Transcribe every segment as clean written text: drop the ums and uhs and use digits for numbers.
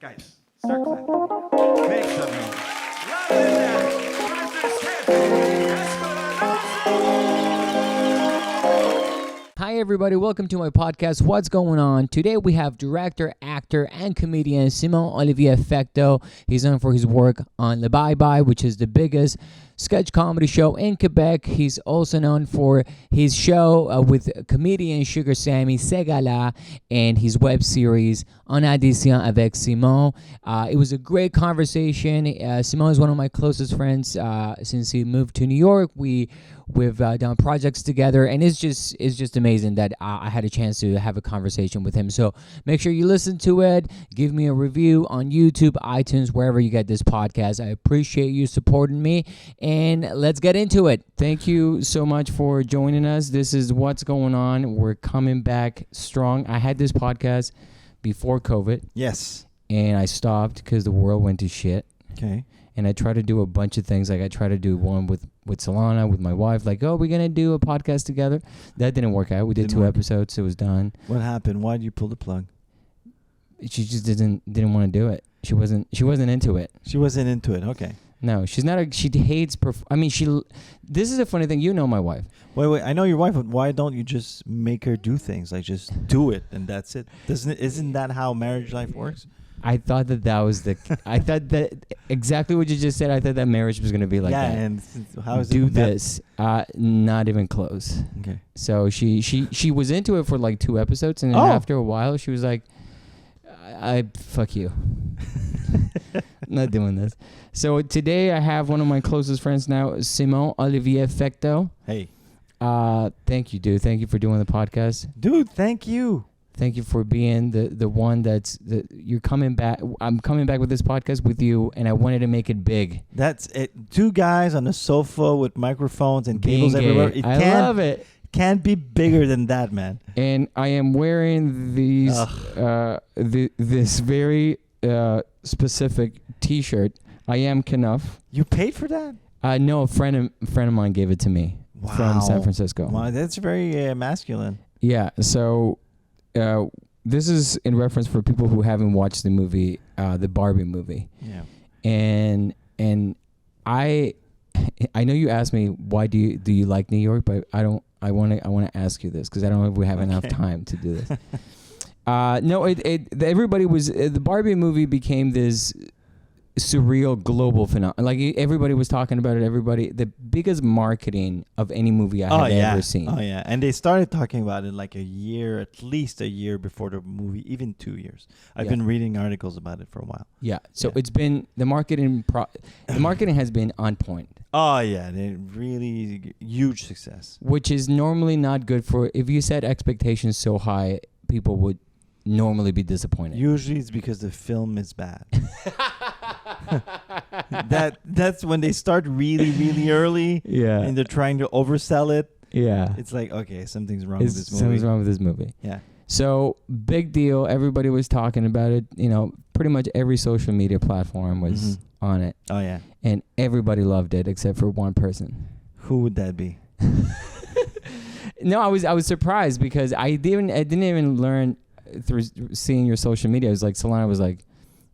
Guys, start clapping. Make some noise. Louder than that. Hi everybody, welcome to my podcast, What's Going On? Today we have director, actor, and comedian Simon Olivier Fecteau. He's known for his work on Le Bye, which is the biggest sketch comedy show in Quebec. He's also known for his show with comedian Sugar Sammy, gars-là, and his web series Audition avec Simon. It was a great conversation. Simon is one of my closest friends since he moved to New York. We've done projects together, and it's just amazing that I had a chance to have a conversation with him. So make sure you listen to it. Give me a review on YouTube, iTunes, wherever you get this podcast. I appreciate you supporting me, and let's get into it. Thank you so much for joining us. This is What's Going On. We're coming back strong. I had this podcast before COVID. Yes. And I stopped because the world went to shit. Okay. And I try to do a bunch of things. Like I try to do one with Solana, with my wife. Like, oh, we're going to do a podcast together. That didn't work out. We did two episodes. It was done. What happened? Why did you pull the plug? She just didn't want to do it. She wasn't into it. She wasn't into it. Okay. No, she's not. She hates. This is a funny thing. You know my wife. Wait. I know your wife, but why don't you just make her do things? Like just do it and that's it. Isn't that how marriage life works? I thought that was the. I thought that exactly what you just said. I thought that marriage was going to be like that. Yeah, and how is do it? this? Not even close. Okay. So she was into it for like 2 episodes, and then after a while, she was like, "I fuck you." Not doing this. So today I have one of my closest friends now, Simon Olivier Fecteau. Hey. Thank you, dude. Thank you for doing the podcast. Dude, thank you. Thank you for being the one you're coming back. I'm coming back with this podcast with you, and I wanted to make it big. That's it. 2 guys on a sofa with microphones and cables everywhere. I love it. Can't be bigger than that, man. And I am wearing these this very specific T-shirt. I am Knuff. You paid for that? No, a friend of mine gave it to me from San Francisco. Wow, that's very masculine. Yeah, so this is in reference for people who haven't watched the movie, the Barbie movie. Yeah. And I know you asked me why do you like New York, but I want to ask you this because I don't know if we have enough time to do this. No, everybody was the Barbie movie became this surreal global phenomenon. Like everybody was talking about it. The biggest marketing of any movie I have ever seen. Oh yeah, and they started talking about it like at least a year before the movie, even 2 years. I've been reading articles about it for a while. Yeah, so it's been the marketing has been on point. Oh yeah, they really huge success. Which is normally not good for if you set expectations so high, people would normally be disappointed. Usually it's because the film is bad. That's when they start really early. Yeah. And they're trying to oversell it. Yeah. It's like, okay, something's wrong with this movie. Something's wrong with this movie. Yeah. So big deal. Everybody was talking about it. You know, pretty much every social media platform was on it. Oh yeah. And everybody loved it except for one person. Who would that be? No, I was surprised because I didn't even learn through seeing your social media. I was like, Solana was like,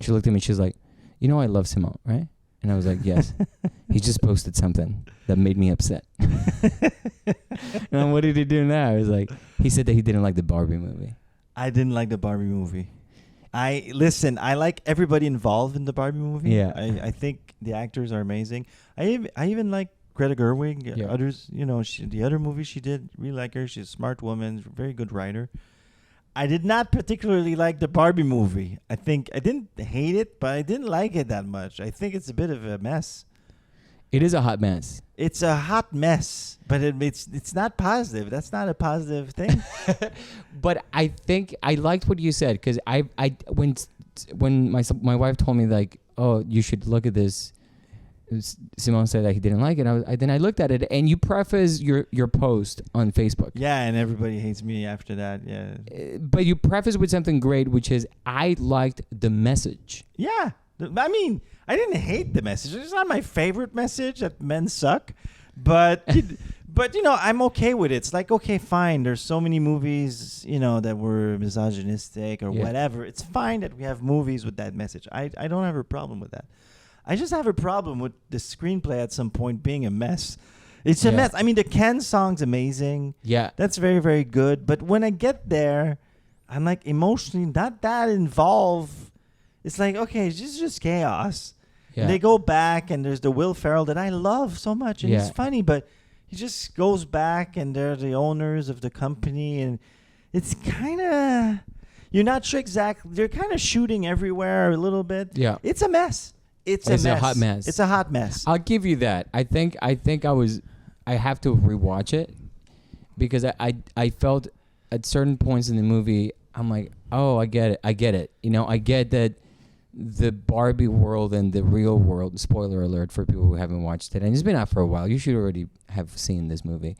she looked at me, she was like, you know I love Simon, right? And I was like, yes. He just posted something that made me upset. And what did he do now? I was like, he said that he didn't like the Barbie movie. I didn't like the Barbie movie. I like everybody involved in the Barbie movie. Yeah. I think the actors are amazing. I even like Greta Gerwig. Yeah. Others, the other movie she did, really like her. She's a smart woman, very good writer. I did not particularly like the Barbie movie. I think I didn't hate it, but I didn't like it that much. I think it's a bit of a mess. It is a hot mess. It's a hot mess, but it's not positive. That's not a positive thing. But I think I liked what you said because when my wife told me like, oh, you should look at this. Simon said that he didn't like it. Then I looked at it, and you preface your post on Facebook. Yeah, and everybody hates me after that. Yeah, but you preface with something great, which is I liked the message. Yeah, I mean, I didn't hate the message. It's not my favorite message that men suck, but But, I'm okay with it. It's like, okay, fine. There's so many movies, that were misogynistic or whatever. It's fine that we have movies with that message. I don't have a problem with that. I just have a problem with the screenplay at some point being a mess. It's a mess. I mean, the Ken song's amazing. Yeah. That's very, very good. But when I get there, I'm like emotionally not that involved. It's like, okay, it's just chaos. Yeah. And they go back and there's the Will Ferrell that I love so much. And he's funny, but he just goes back and they're the owners of the company. And it's kind of, you're not sure exactly. They're kind of shooting everywhere a little bit. Yeah. It's a mess. It's a hot mess. It's a hot mess. I'll give you that. I think I have to rewatch it because I felt at certain points in the movie, I'm like, oh, I get it. I get that the Barbie world and the real world, spoiler alert for people who haven't watched it, and it's been out for a while. You should already have seen this movie.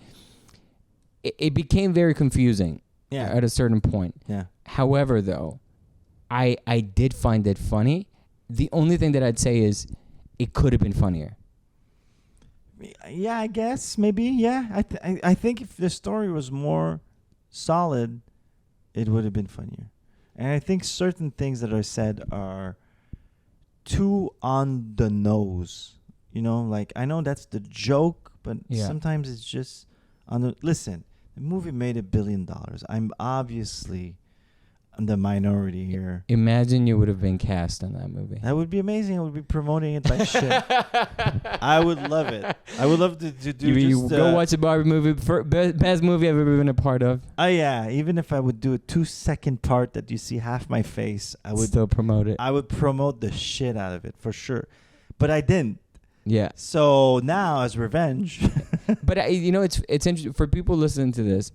It became very confusing at a certain point. Yeah. However, though, I did find it funny. The only thing that I'd say is it could have been funnier. Yeah, I guess maybe. Yeah, I think if the story was more solid, it would have been funnier. And I think certain things that are said are too on the nose. Like I know that's the joke, but sometimes it's just on the. Listen, the movie made $1 billion. I'm obviously the minority here. Imagine you would have been cast in that movie. That would be amazing. I would be promoting it like shit. I would love it. I would love to do you go watch a Barbie movie. Best movie I've ever been a part of. Oh, yeah. Even if I would do a 2-second part that you see half my face, I would still promote it. I would promote the shit out of it for sure. But I didn't. Yeah. So now as revenge. But it's interesting for people listening to this.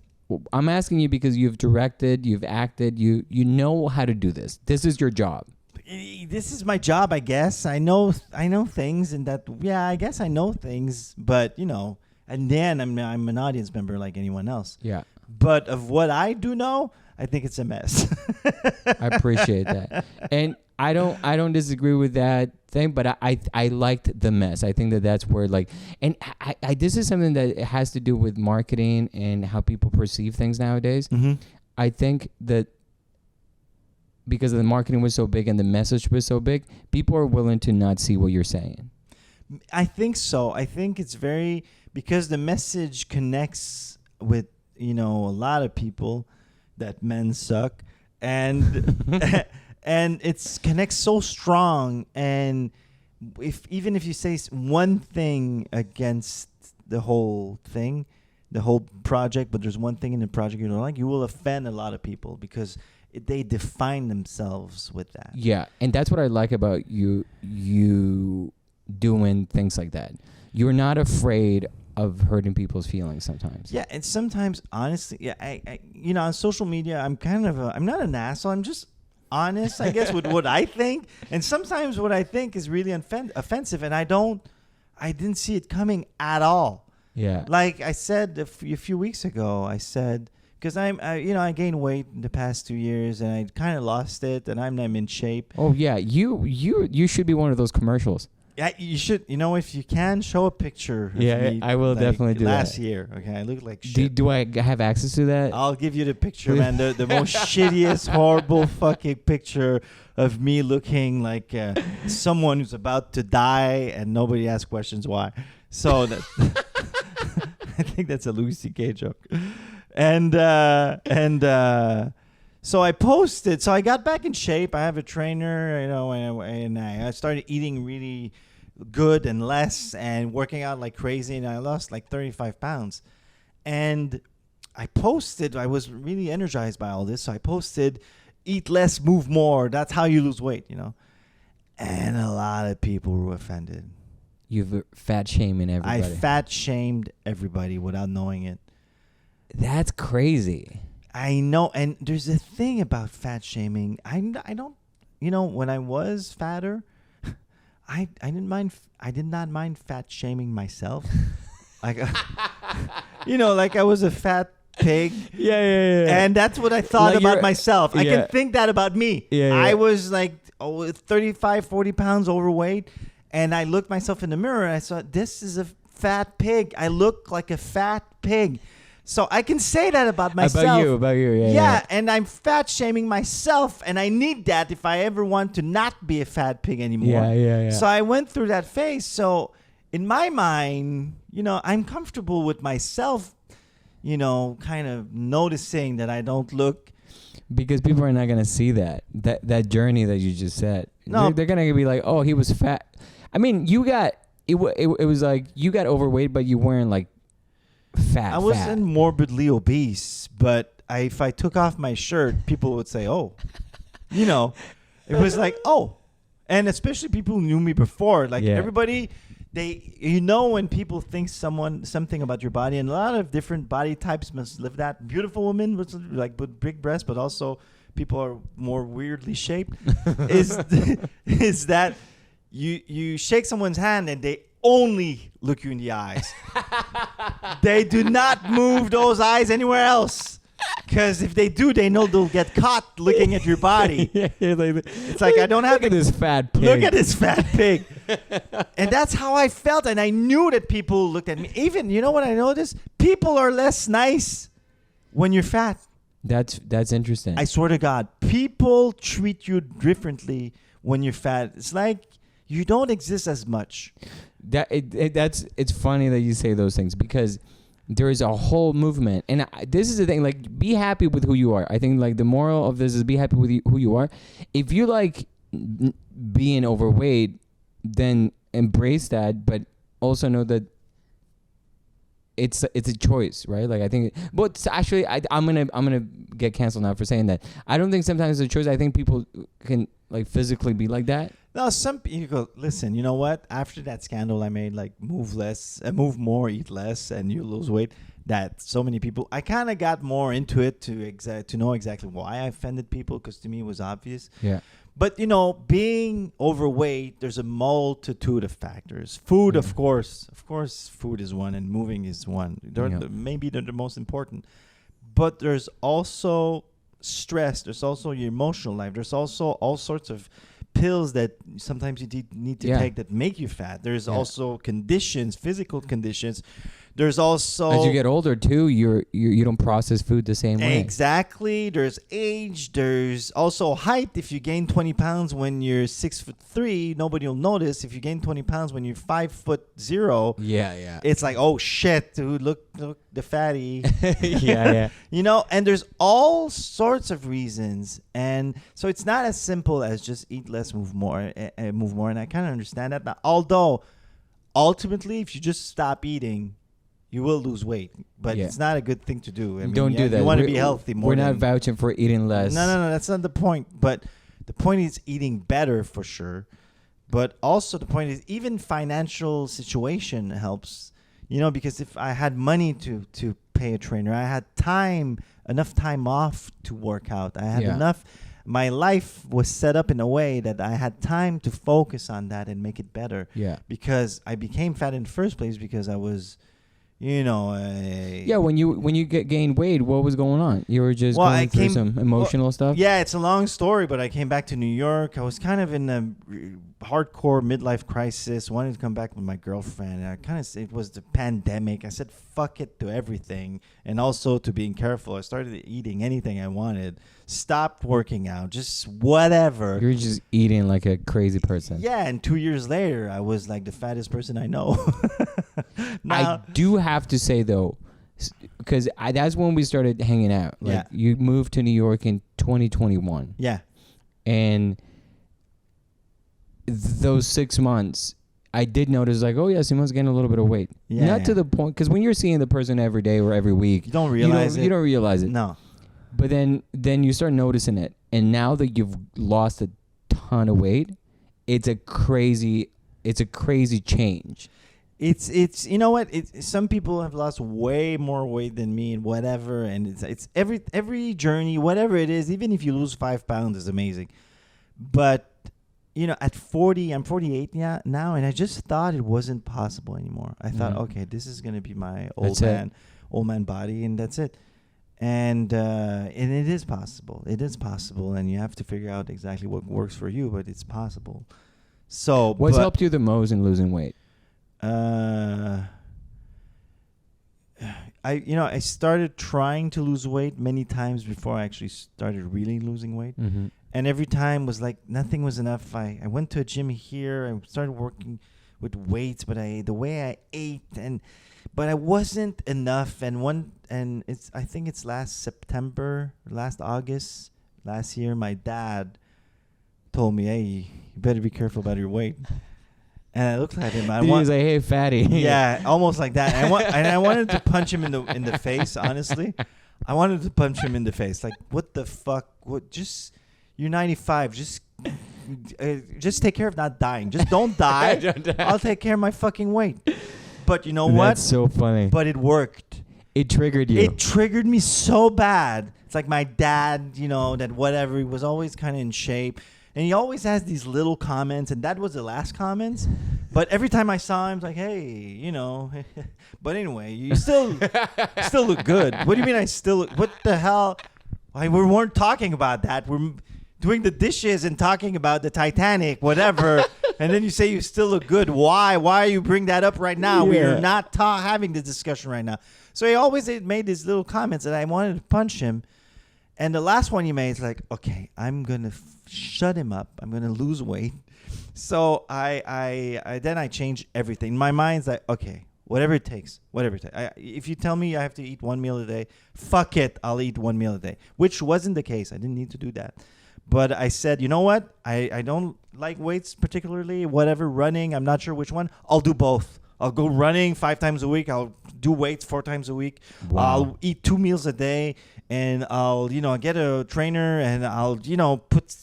I'm asking you because you've directed, you've acted, you know how to do this. This is your job. This is my job, I guess. I know things, and that I guess I know things, but and then I'm an audience member like anyone else. Yeah. But of what I do know, I think it's a mess. I appreciate that, and I don't disagree with that thing, but I liked the mess. I think that's where and I this is something that has to do with marketing and how people perceive things nowadays. Mm-hmm. I think that because the marketing was so big and the message was so big, people are willing to not see what you're saying. I think so. I think it's because the message connects with a lot of people that men suck, and and it connects so strong. And even if you say one thing against the whole thing, the whole project, but there's one thing in the project you don't like, you will offend a lot of people because they define themselves with that. Yeah, and that's what I like about you doing things like that. You're not afraid of hurting people's feelings sometimes. Yeah, and sometimes, honestly, I on social media, I'm I'm not an asshole. I'm just honest, I guess, with what I think. And sometimes what I think is really offensive, and I didn't see it coming at all. Yeah. Like I said a few weeks ago, I said, because I gained weight in the past 2 years, and I kind of lost it, and I'm in shape. Oh yeah, you should be one of those commercials. Yeah, you should. If you can, show a picture. Of me, I will definitely do that. Last year, okay, I look like shit. Do I have access to that? I'll give you the picture, man. The most shittiest, horrible fucking picture of me looking like someone who's about to die, and nobody asks questions why. So that I think that's a Louis C.K. joke. And so I posted. So I got back in shape. I have a trainer, and I started eating really good and less and working out like crazy. And I lost like 35 pounds. And I posted. I was really energized by all this. So I posted, eat less, move more. That's how you lose weight, And a lot of people were offended. You've fat shaming everybody. I fat shamed everybody without knowing it. That's crazy. I know, and there's a thing about fat shaming. I don't, when I was fatter, I didn't mind. I did not mind fat shaming myself. Like, like I was a fat pig. Yeah. And that's what I thought about myself. I can think that about me. Yeah. I was like 35, 40 pounds overweight, and I looked myself in the mirror and I saw this is a fat pig. I look like a fat pig. So I can say that about myself. About you. Yeah, and I'm fat shaming myself, and I need that if I ever want to not be a fat pig anymore. Yeah. So I went through that phase. So in my mind, I'm comfortable with myself, kind of noticing that I don't look. Because people are not gonna see that journey that you just said. No, they're gonna be like, oh, he was fat. I mean, you got it was like you got overweight, but you weren't like fat. I wasn't morbidly obese, but if I took off my shirt, people would say, oh, it was like, oh, and especially people who knew me before, like everybody. When people think something about your body, and a lot of different body types must live that. Beautiful women with big breasts, but also people are more weirdly shaped. is that you shake someone's hand and they only look you in the eyes. They do not move those eyes anywhere else. Because if they do, they know they'll get caught looking at your body. It's like, I don't have to... Look at this fat pig. Look at this fat pig. And that's how I felt. And I knew that people looked at me. Even, you know what I noticed? People are less nice when you're fat. That's interesting. I swear to God. People treat you differently when you're fat. It's like you don't exist as much. It's funny that you say those things because... There is a whole movement, and this is the thing. Like, be happy with who you are. I think like the moral of this is be happy with who you are. If you like being overweight, then embrace that, but also know that it's a choice, right? Like I think, but actually, I'm gonna get canceled now for saying that. I don't think sometimes it's a choice. I think people can like physically be like that. No, some people go, listen, you know what? After that scandal I made, like move more, eat less, and you lose weight, that so many people, I kind of got more into it to know exactly why I offended people, because to me it was obvious. Yeah. But, being overweight, there's a multitude of factors. Food, of course, food is one, and moving is one. Maybe they're the most important. But there's also stress. There's also your emotional life. There's also all sorts of pills that sometimes you need to take that make you fat. There's also conditions, physical conditions. There's also, as you get older too, you don't process food the same way. Exactly. There's age. There's also height. If you gain 20 pounds when you're 6'3", nobody will notice. If you gain 20 pounds when you're 5'0", it's like, oh shit, dude, look the fatty. Yeah. And there's all sorts of reasons, and so it's not as simple as just eat less, move more, and I kind of understand that. But although ultimately, if you just stop eating, you will lose weight, but it's not a good thing to do. I mean, don't do that. You want to be healthy more. We're not vouching for eating less. No, that's not the point. But the point is eating better for sure. But also the point is even financial situation helps. Because if I had money to pay a trainer, I had enough time off to work out. I had enough. My life was set up in a way that I had time to focus on that and make it better. Yeah. Because I became fat in the first place because I was... when you gained weight, what was going on? You were just going through some emotional stuff? Yeah, it's a long story, but I came back to New York. I was kind of in a hardcore midlife crisis. Wanted to come back with my girlfriend. And it was the pandemic. I said fuck it to everything, and also to being careful. I started eating anything I wanted. Stopped working out, just whatever. You're just eating like a crazy person. Yeah, and 2 years later, I was like the fattest person I know. I do have to say though, because that's when we started hanging out. Like you moved to New York in 2021. Yeah, and those 6 months, I did notice like, oh yeah, Simon's getting a little bit of weight. Yeah, not to the point, because when you're seeing the person every day or every week, you don't realize it. You don't realize it. No. But then you start noticing it, and now that you've lost a ton of weight, it's a crazy change. It's you know what? Some people have lost way more weight than me and whatever, and it's every journey, whatever it is, even if you lose 5 pounds is amazing. But at 40, I'm 48 now, and I just thought it wasn't possible anymore. I thought, okay, this is gonna be my old man body, and that's it. And it is possible. It is possible, and you have to figure out exactly what works for you, but it's possible. So what's helped you the most in losing weight? I started trying to lose weight many times before I actually started really losing weight. Mm-hmm. And every time was like nothing was enough. I went to a gym here. I started working with weights, but the way I ate but I wasn't enough. And I think it's last August last year, my dad told me, "Hey, you better be careful about your weight." And I looked at him. He was like, "Hey, fatty." Yeah, almost like that. And I wanted to punch him in the face. Honestly, I wanted to punch him in the face. Like, what the fuck? You're 95. Just take care of not dying. Just don't die. I'll take care of my fucking weight. But you know what? That's so funny. But it worked. It triggered you. It triggered me so bad. It's like my dad, that whatever, he was always kind of in shape. And he always has these little comments. And that was the last comments. But every time I saw him, it's like, hey, But anyway, you still look good. What do you mean I still look? What the hell? We weren't talking about that. We're doing the dishes and talking about the Titanic, whatever. And then you say you still look good. Why? Why you bring that up right now? Yeah. We're not having this discussion right now. So he always made these little comments that I wanted to punch him. And the last one he made is like, okay, I'm going to shut him up. I'm going to lose weight. So I changed everything. My mind's like, okay, whatever it takes. If you tell me I have to eat 1 meal a day, fuck it, I'll eat 1 meal a day, which wasn't the case. I didn't need to do that. But I said, you know what? I don't like weights particularly. Whatever, running, I'm not sure which one. I'll do both. I'll go running 5 times a week. I'll do weights 4 times a week. Wow. I'll eat 2 meals a day. And I'll, get a trainer and I'll, put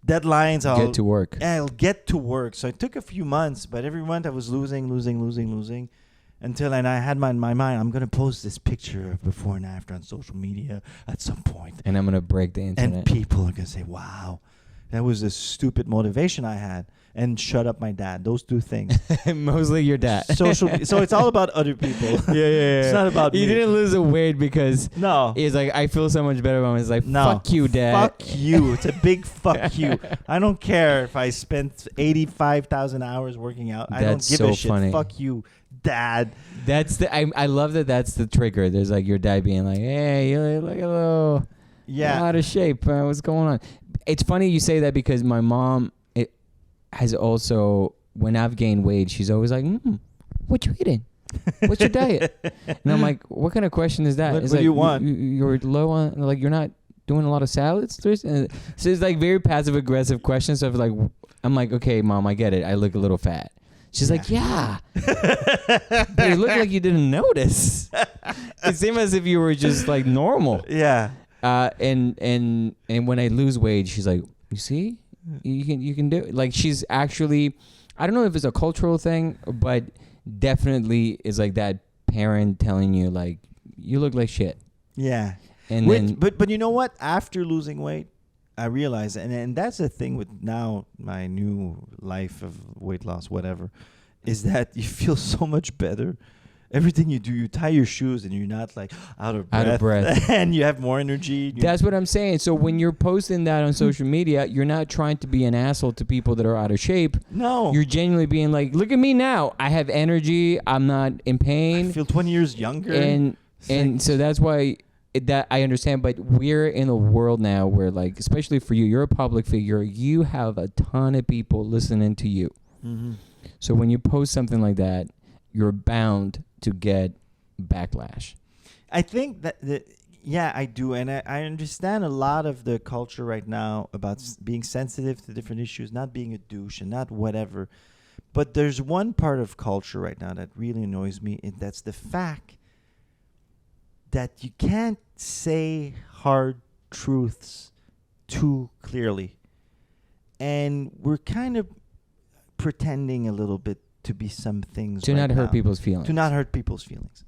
deadlines. I'll get to work. I'll get to work. So it took a few months, but every month I was losing. Until I had in my mind, I'm going to post this picture of before and after on social media at some point. And I'm going to break the internet. And people are going to say, wow, that was a stupid motivation I had. And shut up my dad. Those 2 things. Mostly your dad. So it's all about other people. Yeah. It's not about me. You didn't lose a weight because no. He's like, I feel so much better about it. It's like, no. Fuck you, Dad. Fuck you. It's a big fuck you. I don't care if I spent 85,000 hours working out. I don't give a shit. Funny. Fuck you, Dad. I love that that's the trigger. There's like your dad being like, hey, you look a little out of shape. What's going on? It's funny you say that because my mom has also, when I've gained weight, she's always like, what you eating? What's your diet? And I'm like, what kind of question is that? What it's do like, you want? You're low on, like, you're not doing a lot of salads? And so it's like very passive aggressive questions. So I'm like, okay, Mom, I get it. I look a little fat. She's like, yeah. But it looked like you didn't notice. It seemed as if you were just like normal. Yeah. And when I lose weight, she's like, you see? You can do it. Like, she's actually, I don't know if it's a cultural thing, but definitely is like that parent telling you like, you look like shit. Yeah. And but you know what? After losing weight, I realized, and that's the thing with now my new life of weight loss, whatever, is that you feel so much better. Everything you do, you tie your shoes and you're not like out of breath. And you have more energy. That's what I'm saying. So when you're posting that on social media, you're not trying to be an asshole to people that are out of shape. No. You're genuinely being like, look at me now. I have energy. I'm not in pain. I feel 20 years younger. And so that's why that I understand. But we're in a world now where, like, especially for you, you're a public figure. You have a ton of people listening to you. Mm-hmm. So when you post something like that, you're bound to get backlash. I think that I do. And I understand a lot of the culture right now about being sensitive to different issues, not being a douche and not whatever. But there's one part of culture right now that really annoys me, and that's the fact that you can't say hard truths too clearly. And we're kind of pretending a little bit to be some things to not hurt people's feelings. To not hurt people's feelings.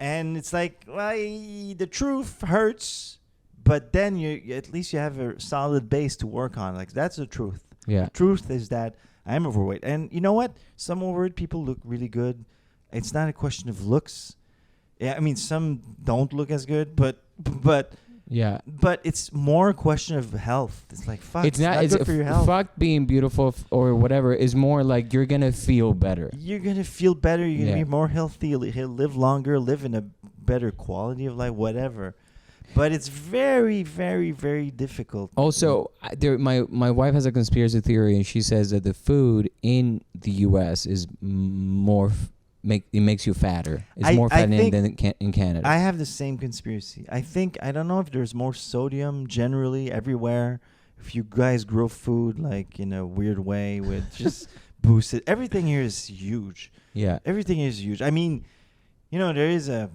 And it's like, well, the truth hurts, but then at least you have a solid base to work on. Like, that's the truth. Yeah. The truth is that I'm overweight. And you know what? Some overweight people look really good. It's not a question of looks. Yeah, I mean, some don't look as good, but yeah. But it's more a question of health. It's like, fuck, it's not good for your health. Fuck being beautiful or whatever is more like you're going to feel better. You're going to feel better. You're going to be more healthy, live longer, live in a better quality of life, whatever. But it's very, very, very difficult. Also, my wife has a conspiracy theory, and she says that the food in the U.S. is more it makes you fatter. It's more fattening than in Canada. I have the same conspiracy. I don't know if there's more sodium generally everywhere. If you guys grow food like in a weird way with just boosted, everything here is huge. Yeah, everything is huge. I mean, there is a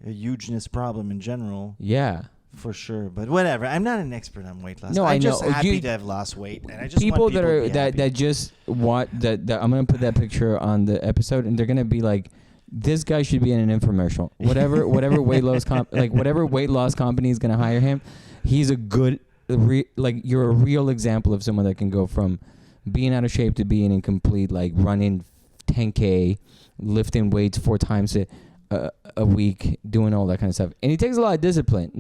hugeness problem in general. Yeah. For sure, but whatever. I'm not an expert on weight loss. No, I'm I know. just happy to have lost weight, and I just people want that people are to be happy. that just want that. I'm gonna put that picture on the episode, and they're gonna be like, "This guy should be in an infomercial." Whatever weight loss whatever weight loss company is gonna hire him, he's a good you're a real example of someone that can go from being out of shape to being in complete running 10K, lifting weights 4 times a week, doing all that kind of stuff. And it takes a lot of discipline.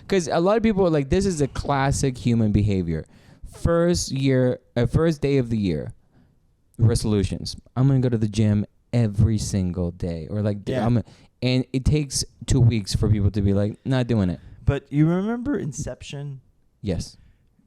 Because a lot of people are like, this is a classic human behavior. First day of the year, resolutions. I'm going to go to the gym every single day. Or and it takes 2 weeks for people to be like, not doing it. But you remember Inception? Yes.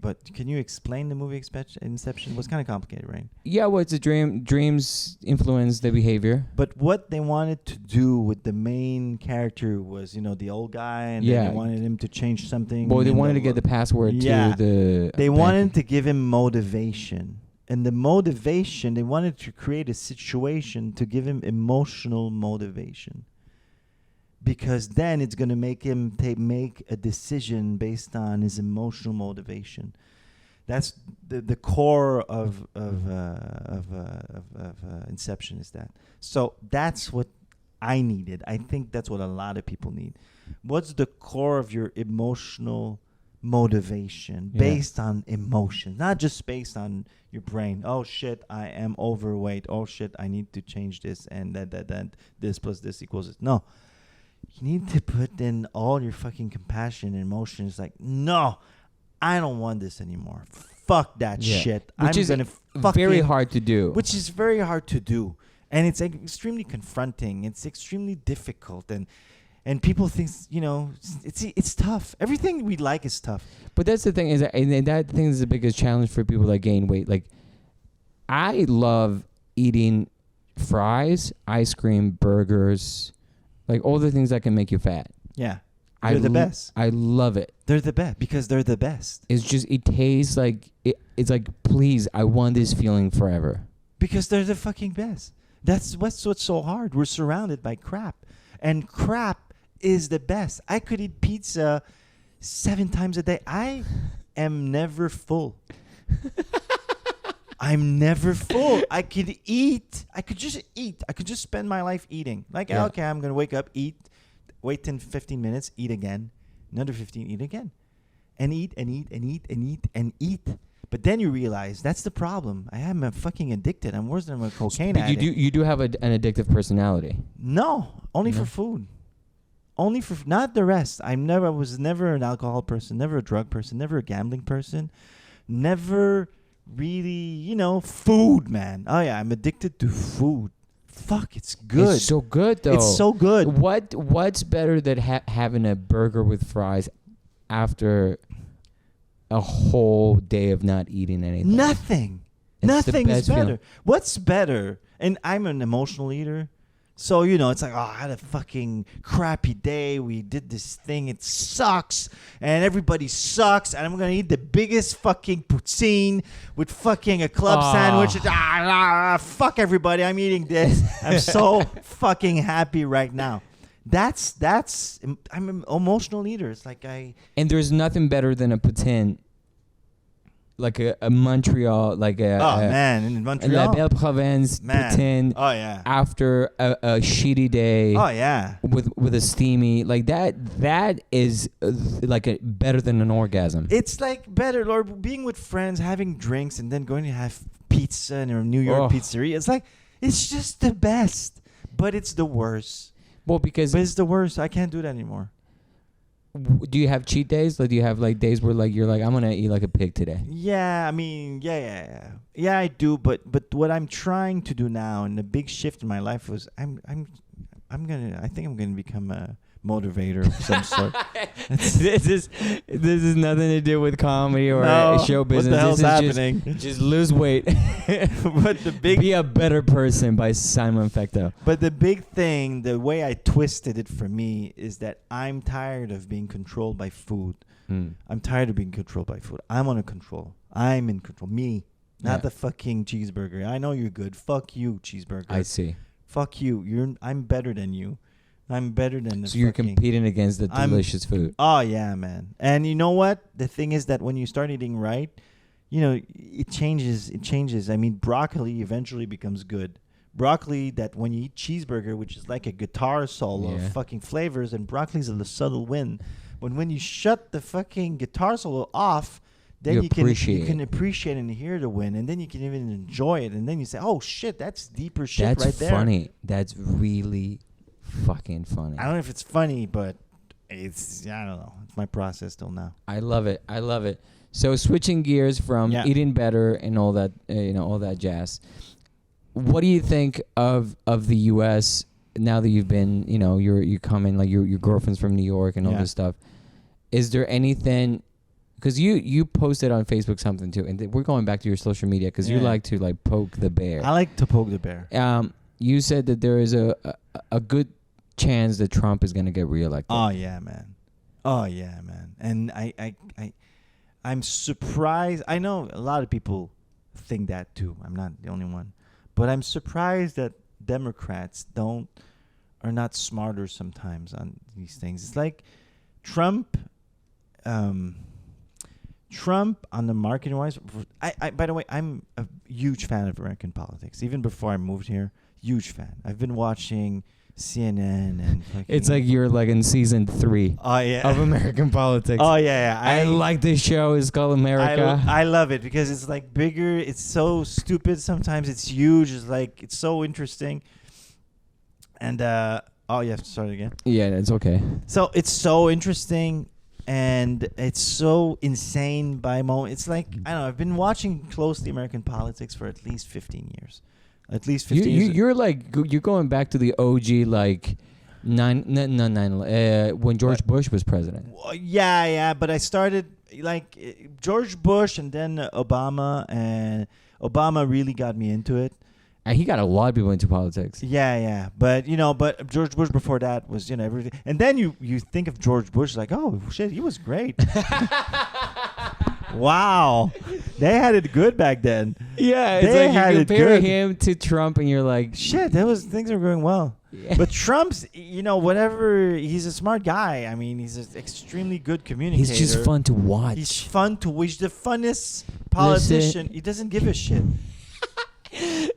But can you explain the movie Inception? It was kind of complicated, right? Yeah, well, it's a dream. Dreams influence the behavior. But what they wanted to do with the main character was, the old guy, and then they wanted him to change something. Well, they wanted to get the password to the... They wanted to give him motivation. And the motivation, they wanted to create a situation to give him emotional motivation. Because then it's going to make him make a decision based on his emotional motivation. That's the core of Inception is that. So that's what I needed. I think that's what a lot of people need. What's the core of your emotional motivation based on emotion, not just based on your brain? Oh shit, I am overweight. Oh shit, I need to change this, and that this plus this equals this. No. You need to put in all your fucking compassion and emotions. Like, no, I don't want this anymore. Fuck that shit. Which is very hard to do. Which is very hard to do. And it's extremely confronting. It's extremely difficult. And people think, it's tough. Everything we like is tough. But that's the thing, and that thing is the biggest challenge for people that gain weight. Like, I love eating fries, ice cream, burgers, all the things that can make you fat. Yeah. They're the best. I love it. They're the best because they're the best. It's just, it tastes like, it's like, please, I want this feeling forever. Because they're the fucking best. That's what's so hard. We're surrounded by crap. And crap is the best. I could eat pizza 7 times a day. I am never full. I'm never full. I could eat. I could just eat. I could just spend my life eating. Okay, I'm going to wake up, eat, wait 10, 15 minutes, eat again. Another 15, eat again. And eat, and eat, and eat, and eat, and eat. But then you realize that's the problem. I am fucking addicted. I'm worse than a cocaine addict. You do have an addictive personality. No, only for food. Only for not the rest. I was never an alcohol person, never a drug person, never a gambling person, never really, food, man. Oh yeah, I'm addicted to food. Fuck, it's good. It's so good though. It's so good. What's better than having a burger with fries after a whole day of not eating anything? Nothing. Nothing is better. Feeling. What's better? And I'm an emotional eater. So, it's like, I had a fucking crappy day. We did this thing. It sucks. And everybody sucks. And I'm going to eat the biggest fucking poutine with fucking a club sandwich. Fuck everybody. I'm eating this. I'm so fucking happy right now. I'm an emotional eater. It's like And there's nothing better than a poutine. Like a Montreal, in Montreal, La Belle Province poutine. Oh yeah. After a shitty day. Oh yeah. With a steamy that is better than an orgasm. It's like better, Lord, being with friends, having drinks, and then going to have pizza in a New York pizzeria. It's like it's just the best, but it's the worst. Well, because it's the worst. I can't do that anymore. Do you have cheat days? Do you have days where you're like, I'm gonna eat like a pig today? Yeah, I mean, yeah, I do. But what I'm trying to do now, and the big shift in my life was, I'm I think I'm gonna become a motivator of some sort. this is nothing to do with comedy or show business. What the hell's this is happening? Just lose weight. But Be a better person by Simon Fecteau. But the big thing, the way I twisted it for me, is that I'm tired of being controlled by food. I'm tired of being controlled by food. I'm on a control. I'm in control. Me, not the fucking cheeseburger. I know you're good. Fuck you, cheeseburger. I see. Fuck you. I'm better than you. I'm better than the So you're competing against the delicious food. Oh, yeah, man. And you know what? The thing is that when you start eating right, it changes. It changes. I mean, broccoli eventually becomes good. Broccoli that when you eat cheeseburger, which is like a guitar solo of fucking flavors, and broccoli's a subtle win. But when you shut the fucking guitar solo off, then you can appreciate and hear the win, and then you can even enjoy it, and then you say, "Oh shit, that's deeper shit right there." That's funny. That's really fucking funny. I don't know if it's funny, but I don't know. It's my process till now. I love it. So switching gears from eating better and all that, all that jazz. What do you think of the U.S. now that you've been, you're coming, like your girlfriend's from New York and all this stuff? Is there anything? Because you posted on Facebook something too, and we're going back to your social media because you like to like poke the bear. I like to poke the bear. You said that there is a good chance that Trump is going to get reelected. Oh yeah, man. And I'm surprised. I know a lot of people think that too. I'm not the only one, but I'm surprised that Democrats are not smarter sometimes on these things. It's like Trump on the marketing wise. By the way, I'm a huge fan of American politics. Even before I moved here, huge fan. I've been watching CNN and it's like you're like in season 3 of American politics. Oh yeah. I like this show. It's called America. I love it because it's like bigger. It's so stupid sometimes. It's huge. It's so interesting. And you have to start again. Yeah, it's okay. So it's so interesting. And it's so insane by moment. It's like, I don't know, I've been watching closely American politics for at least 15 years. At least 15 years. You're going back to the OG, like, when George Bush was president. Yeah. But I started, like, George Bush and then Obama. And Obama really got me into it. And he got a lot of people into politics. Yeah. But George Bush before that was, everything. And then you think of George Bush like, oh, shit, he was great. Wow. They had it good back then. Yeah. It's like you compare him to Trump and you're like, shit, things are going well. Yeah. But Trump's, whatever, he's a smart guy. I mean, he's an extremely good communicator. He's just fun to watch. He's the funnest politician. He doesn't give a shit.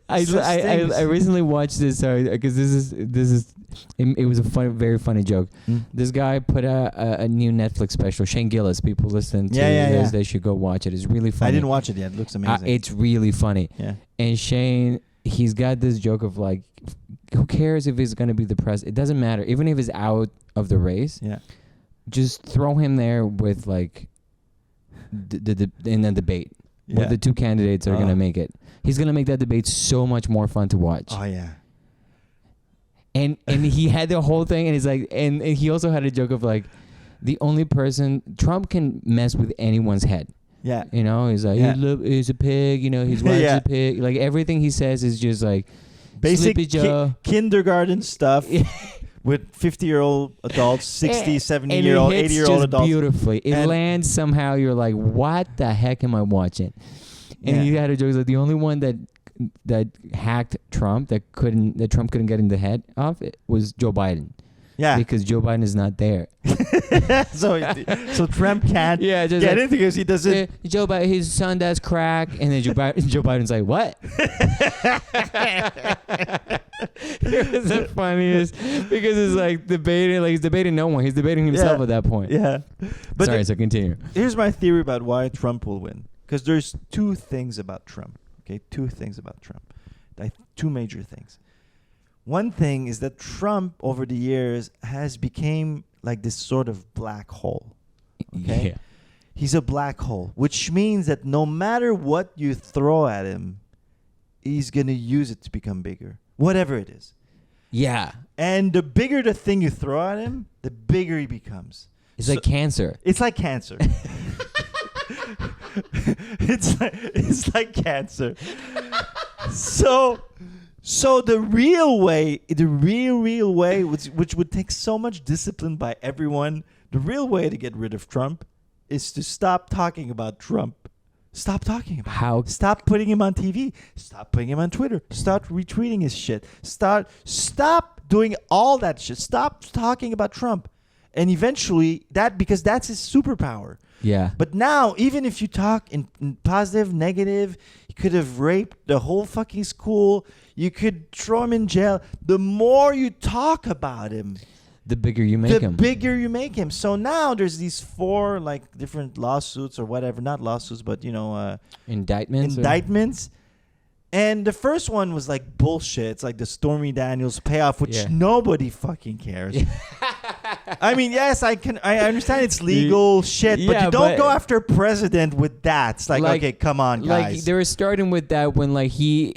I recently watched this because it was a very funny joke. This guy put a new Netflix special. Shane Gillis, people listen to this, they should go watch it. It's really funny. I didn't watch it yet. It looks amazing. It's really funny. Yeah. And Shane, he's got this joke of like, who cares if he's going to be the president? It doesn't matter. Even if he's out of the race, just throw him there with like in a debate. Where the two candidates are going to make it. He's going to make that debate so much more fun to watch. Oh, yeah. And he had the whole thing, and he's like, and he also had a joke of like, the only person, Trump can mess with anyone's head. Yeah. He's like, he's a pig, his wife's a pig. Like, everything he says is just like, basic kindergarten stuff. With 50-year-old adults, 60, 70-year-old, 80-year-old adults. Beautifully. It lands somehow. You're like, what the heck am I watching? And he had a joke like the only one that hacked Trump that Trump couldn't get in the head of it was Joe Biden. Yeah. Because Joe Biden is not there. so Trump can't get it because he doesn't. Joe Biden, his son does crack, and then Joe Biden's like, what? It was the funniest because it's like debating, like he's debating no one. He's debating himself at that point. Yeah. But so continue. Here's my theory about why Trump will win. Because there's two things about Trump. Okay, two things about Trump. Two major things. One thing is that Trump, over the years, has become like this sort of black hole. Okay? Yeah. He's a black hole, which means that no matter what you throw at him, he's going to use it to become bigger, whatever it is. Yeah. And the bigger the thing you throw at him, the bigger he becomes. It's like cancer. It's like cancer. it's like cancer. So the real way, which would take so much discipline by everyone, the real way to get rid of Trump is to stop talking about Trump. Stop talking about How? Stop putting him on TV. Stop putting him on Twitter. Start retweeting his shit. Stop doing all that shit. Stop talking about Trump. And eventually, because that's his superpower. Yeah. But now, even if you talk in positive, negative, you could have raped the whole fucking school. You could throw him in jail. The more you talk about him, the bigger you make him. The bigger you make him. So now there's these 4 like different lawsuits or whatever. Not lawsuits, but indictments. And the first one was like bullshit. It's like the Stormy Daniels payoff, which nobody fucking cares. I mean, yes, I understand it's legal shit, but you don't go after a president with that. It's like okay, come on, guys. Like they were starting with that when he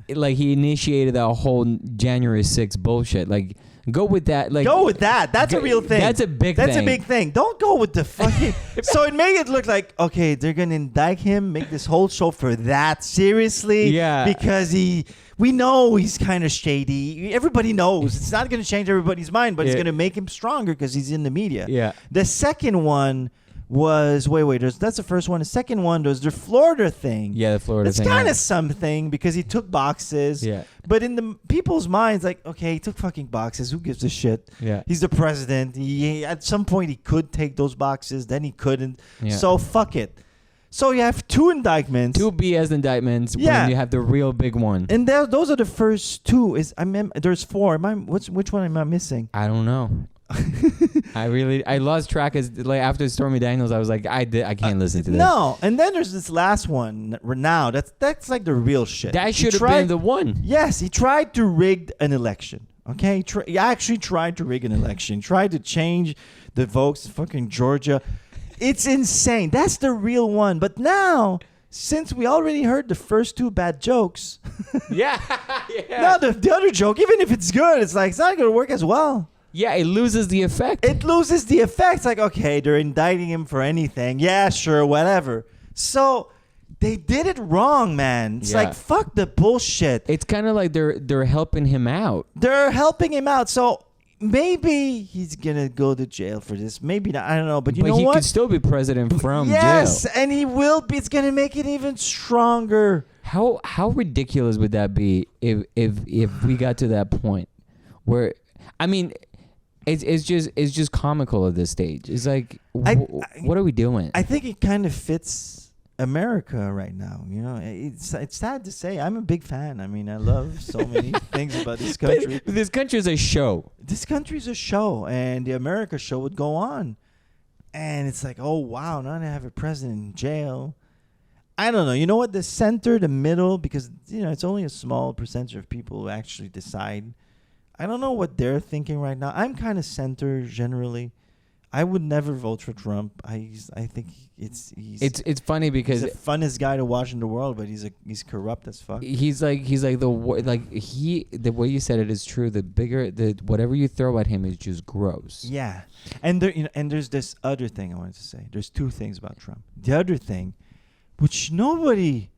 initiated that whole January 6th bullshit. Like go with that. Like go with that. That's a real thing. That's a big thing. Don't go with the fucking. So it made it look like okay, they're gonna indict him, make this whole show for that. Seriously, yeah, because we know he's kind of shady. Everybody knows. It's not going to change everybody's mind, but it's going to make him stronger because he's in the media. Yeah. The second one was that's the first one. The second one was the Florida thing. Yeah, the Florida thing. It's kind of something because he took boxes. Yeah. But in the people's minds, like, okay, he took fucking boxes. Who gives a shit? Yeah. He's the president. At some point, he could take those boxes. Then he couldn't. Yeah. So fuck it. So you have 2 indictments. 2 BS indictments. Yeah. When you have the real big one. And those are the first 2. There's 4. Which one am I missing? I don't know. I lost track after Stormy Daniels. I was like, I can't listen to this. No, and then there's this last one now. That's like the real shit. That should have been the one. Yes, he tried to rig an election. Okay, he actually tried to rig an election. Tried to change the votes in fucking Georgia. It's insane. That's the real one. But now, since we already heard the first 2 bad jokes, yeah. Now the other joke, even if it's good, it's like it's not going to work as well. Yeah, it loses the effect. It loses the effect. It's like, okay, they're indicting him for anything. Yeah, sure, whatever. So they did it wrong, man. It's like, fuck the bullshit. It's kind of like they're helping him out. They're helping him out. So maybe he's going to go to jail for this. Maybe not. I don't know. But you know what? But he could still be president from jail. Yes, and he will be. It's going to make it even stronger. How ridiculous would that be if we got to that point where, I mean, it's just comical at this stage. It's like, what are we doing? I think it kind of fits America right now. You know, it's sad to say. I'm a big fan. I mean, I love so many things about this country. But this country is a show. This country's a show, and the America show would go on. And it's like, oh, wow, now I have a president in jail. I don't know. You know what? The center, the middle, because, it's only a small percentage of people who actually decide. I don't know what they're thinking right now. I'm kind of center generally. I would never vote for Trump. I think it's funny because he's the funnest guy to watch in the world, but he's corrupt as fuck. The way you said it is true. Whatever you throw at him is just gross. Yeah, and there's this other thing I wanted to say. There's 2 things about Trump. The other thing, which nobody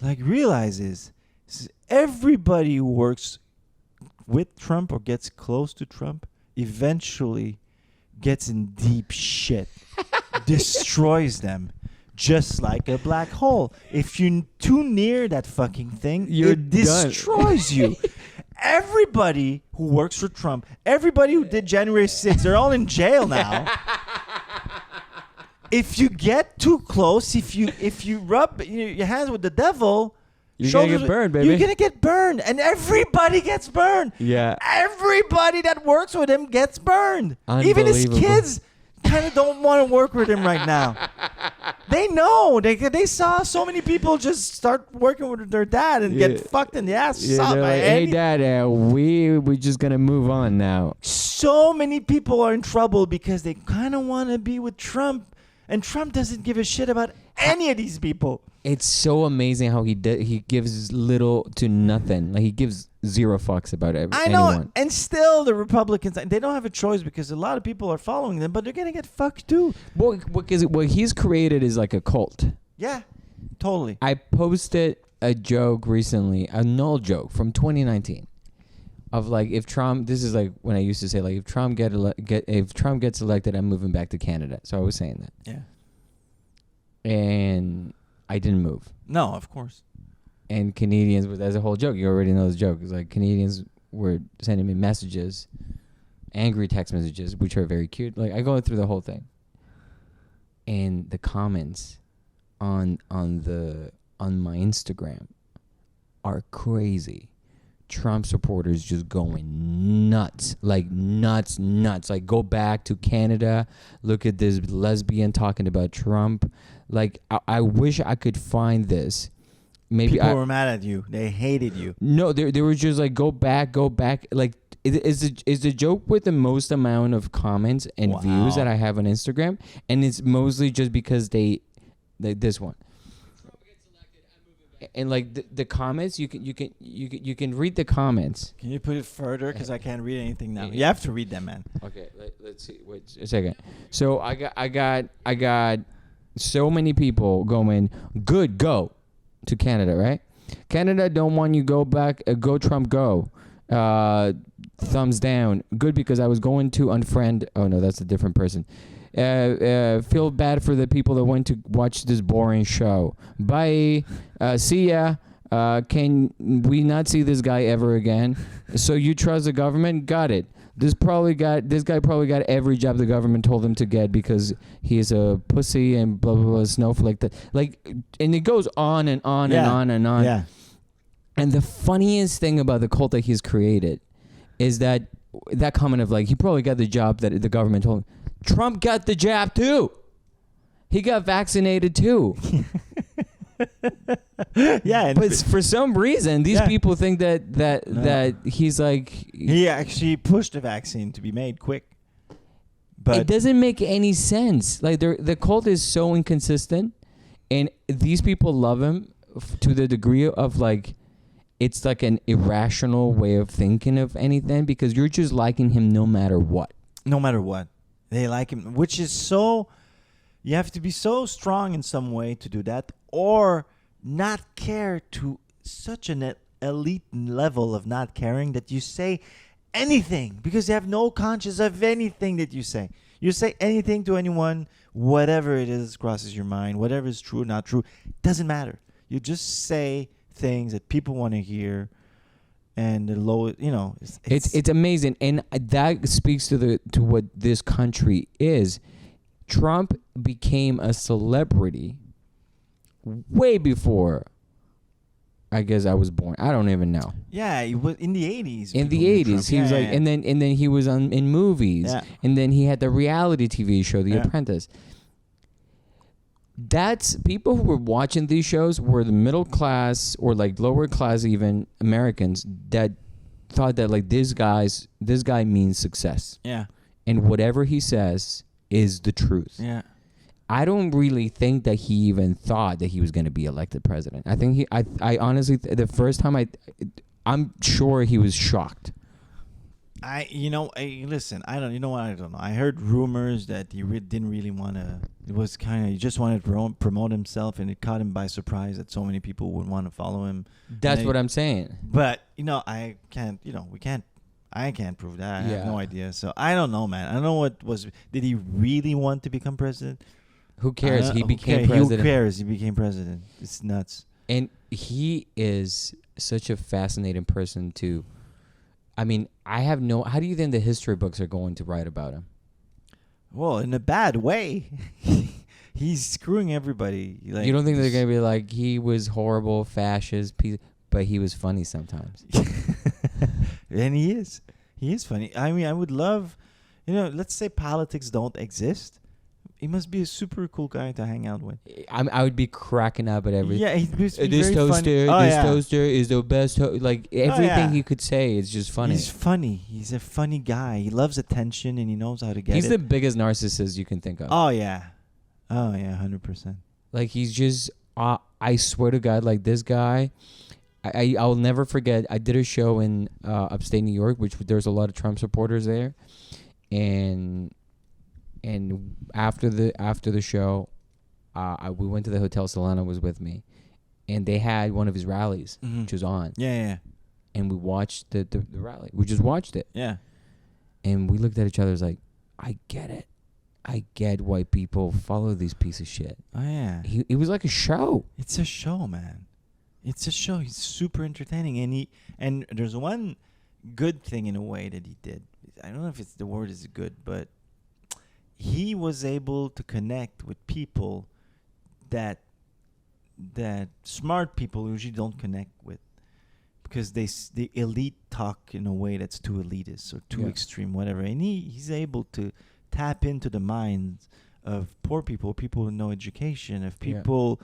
realizes, is everybody who works with Trump or gets close to Trump eventually gets in deep shit, destroys them, just like a black hole. If you're too near that fucking thing, it destroys you. Everybody who works for Trump, everybody who did January 6th, they're all in jail now. If you get too close, if you rub your hands with the devil, you're going to get burned, baby. You're going to get burned. And everybody gets burned. Yeah. Everybody that works with him gets burned. Even his kids kind of don't want to work with him right now. They know. They saw so many people just start working with their dad and get fucked in the ass. Hey, Dad, we're just going to move on now. So many people are in trouble because they kind of want to be with Trump. And Trump doesn't give a shit about any of these people. It's so amazing how he gives little to nothing. Like he gives zero fucks about anyone. I know, and still the Republicans, they don't have a choice because a lot of people are following them, but they're gonna get fucked too. Well, because what he's created is like a cult. Yeah, totally. I posted a joke recently, a null joke from 2019, of like if Trump. This is like when I used to say like if Trump if Trump gets elected, I'm moving back to Canada. So I was saying that. Yeah. And I didn't move. No, of course. And Canadians, but that's a whole joke. You already know the joke. It's like Canadians were sending me messages, angry text messages, which are very cute. Like I go through the whole thing, and the comments on my Instagram are crazy. Trump supporters just going nuts, like nuts. Like go back to Canada. Look at this lesbian talking about Trump. Like I wish I could find this. Maybe people were mad at you. They hated you. No, they were just like go back. Like is the joke with the most amount of comments and views that I have on Instagram, and it's mostly just because this one. And like the comments, you can read the comments. Can you put it further? Because I can't read anything now. You have to read them, man. Okay, let's see. Wait a second. So I got so many people going, good, go to Canada, right? Canada don't want you go back. Go Trump, go. Thumbs down. Good because I was going to unfriend. Oh no, that's a different person. Feel bad for the people that went to watch this boring show. Bye. See ya. Can we not see this guy ever again? So you trust the government? Got it. This guy probably got every job the government told him to get because he is a pussy and blah blah blah snowflake. And it goes on and on and on and on. Yeah. And the funniest thing about the cult that he's created is that comment of like he probably got the job that the government told him. Trump got the jab too. He got vaccinated too. Yeah, but for some reason, these people think that he's like he actually pushed the vaccine to be made quick. But it doesn't make any sense. Like the cult is so inconsistent, and these people love him to the degree of like it's like an irrational way of thinking of anything because you're just liking him no matter what. No matter what. They like him, which is so... You have to be so strong in some way to do that or not care to such an elite level of not caring that you say anything because you have no conscience of anything that you say. You say anything to anyone, whatever it is crosses your mind, whatever is true or not true, doesn't matter. You just say things that people want to hear. And the low, it's amazing, and that speaks to what this country is. Trump became a celebrity way before, I guess I was born. I don't even know. Yeah, he was in the 80s. In the 80s, he was like, and then he was in movies, and then he had the reality TV show, The Apprentice. That's people who were watching these shows were the middle class or like lower class even Americans that thought that like this guy means success. Yeah. And whatever he says is the truth. Yeah. I don't really think that he even thought that he was going to be elected president. I think I honestly the first time I'm sure he was shocked. Listen, I don't know. I heard rumors that he didn't really want to. It was he just wanted to promote himself, and it caught him by surprise that so many people would want to follow him. That's what I'm saying. But I can't. I can't prove that. I have no idea. So I don't know, man. I don't know what was. Did he really want to become president? Who cares? He became president. Who cares? He became president. It's nuts. And he is such a fascinating person too. I mean, how do you think the history books are going to write about him? Well, in a bad way. He's screwing everybody. You don't think they're going to be like, he was horrible, fascist, but he was funny sometimes? And he is. He is funny. I mean, I would love, let's say politics don't exist. He must be a super cool guy to hang out with. I would be cracking up at everything. Yeah, he must be this very toaster, funny. Toaster is the best. Like everything he could say is just funny. He's funny. He's a funny guy. He loves attention and he knows how to get it. He's the biggest narcissist you can think of. Oh yeah, 100%. Like he's just. I I swear to God, like this guy, I'll never forget. I did a show in upstate New York, which there's a lot of Trump supporters there, and after the show, we went to the hotel. Solana was with me, and they had one of his rallies, which was on. Yeah. And we watched the rally. We just watched it. Yeah. And we looked at each other as like, I get it. I get why people follow these pieces of shit. Oh, yeah. It was like a show. It's a show, man. It's a show. He's super entertaining. And there's one good thing in a way that he did. I don't know if the word is good, but he was able to connect with people that smart people usually don't connect with. Because the elite talk in a way that's too elitist or too extreme, whatever. And he's able to tap into the minds of poor people with no education, of people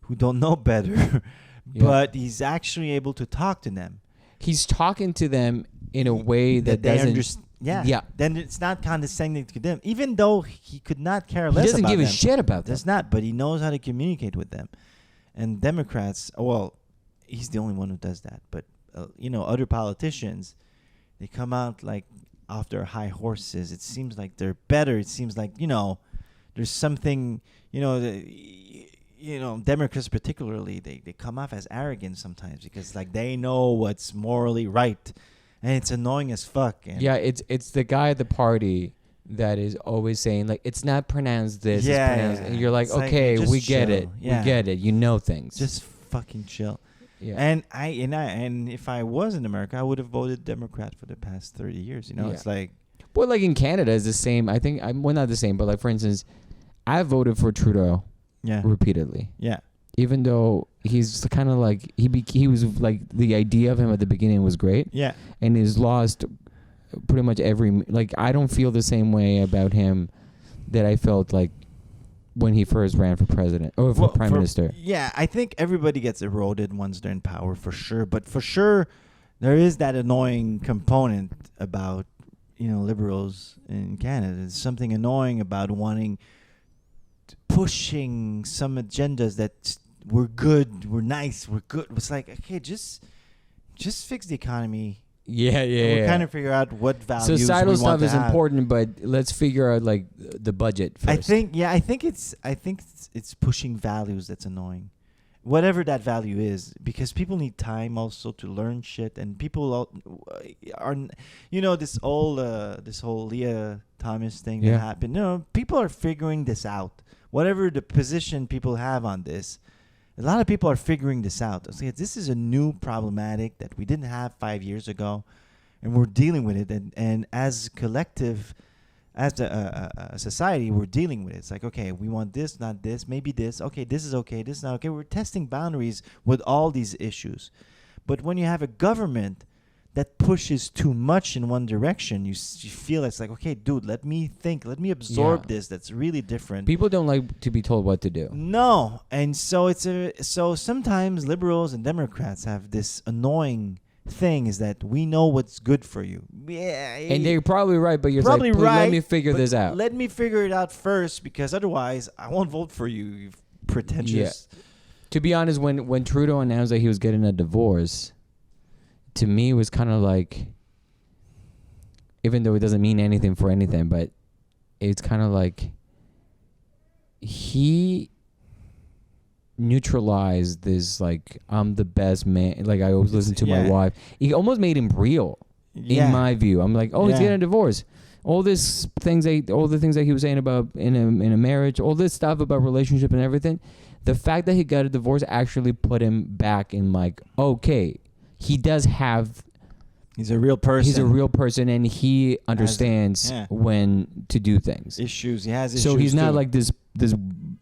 who don't know better. But he's actually able to talk to them. He's talking to them in a way that they doesn't... understand. Yeah. Then it's not condescending to them. Even though he could not care less about them. He doesn't give a shit about them. Does not, but he knows how to communicate with them. And Democrats, well... He's the only one who does that. But, other politicians, they come out like off their high horses. It seems like they're better. It seems like, there's something, Democrats particularly, they come off as arrogant sometimes because like they know what's morally right. And it's annoying as fuck. And it's the guy at the party that is always saying like, it's not pronounced this. It's pronounced, and you're like, it's okay, like, we get it. Yeah. We get it. You know things. Just fucking chill. Yeah. And if I was in America, I would have voted Democrat for the past 30 years. It's like... Well, like in Canada, it's the same. I think, not the same, but like, for instance, I voted for Trudeau repeatedly. Yeah. Even though he's kind of like... He was like... The idea of him at the beginning was great. Yeah. And he's lost pretty much every... Like, I don't feel the same way about him that I felt like when he first ran for president or for prime minister. Yeah, I think everybody gets eroded once they're in power for sure. But for sure, there is that annoying component about, liberals in Canada. There's something annoying about pushing some agendas that we're good, we're nice, we're good. It's like, okay, just fix the economy. Yeah. We'll kind of figure out what values societal we stuff want to is have. Important, but let's figure out like the budget first. I think it's pushing values that's annoying, whatever that value is, because people need time also to learn shit, and people are this whole Leah Thomas thing that happened. People are figuring this out. Whatever the position people have on this. A lot of people are figuring this out. This is a new problematic that we didn't have 5 years ago, and we're dealing with it. And as collective, as a society, we're dealing with it. It's like, okay, we want this, not this, maybe this. Okay, this is okay, this is not okay. We're testing boundaries with all these issues. But when you have a government that pushes too much in one direction, you feel it's like, okay, dude, let me think, let me absorb this. That's really different. People don't like to be told what to do. No, and so so sometimes liberals and Democrats have this annoying thing is that we know what's good for you. Yeah, and they're probably right, but you're probably like, right. Let me figure this out. Let me figure it out first, because otherwise I won't vote for you. You pretentious. Yeah. To be honest, when Trudeau announced that he was getting a divorce, to me, it was kind of like, even though it doesn't mean anything for anything, but it's kind of like he neutralized this, like, I'm the best man. Like, I always listen to my wife. He almost made him real, in my view. I'm like, he's getting a divorce. All the things that he was saying about in a marriage, all this stuff about relationship and everything. The fact that he got a divorce actually put him back in, like, okay, he does have... He's a real person. He's a real person, and he understands when to do things. He has issues. So he's not like this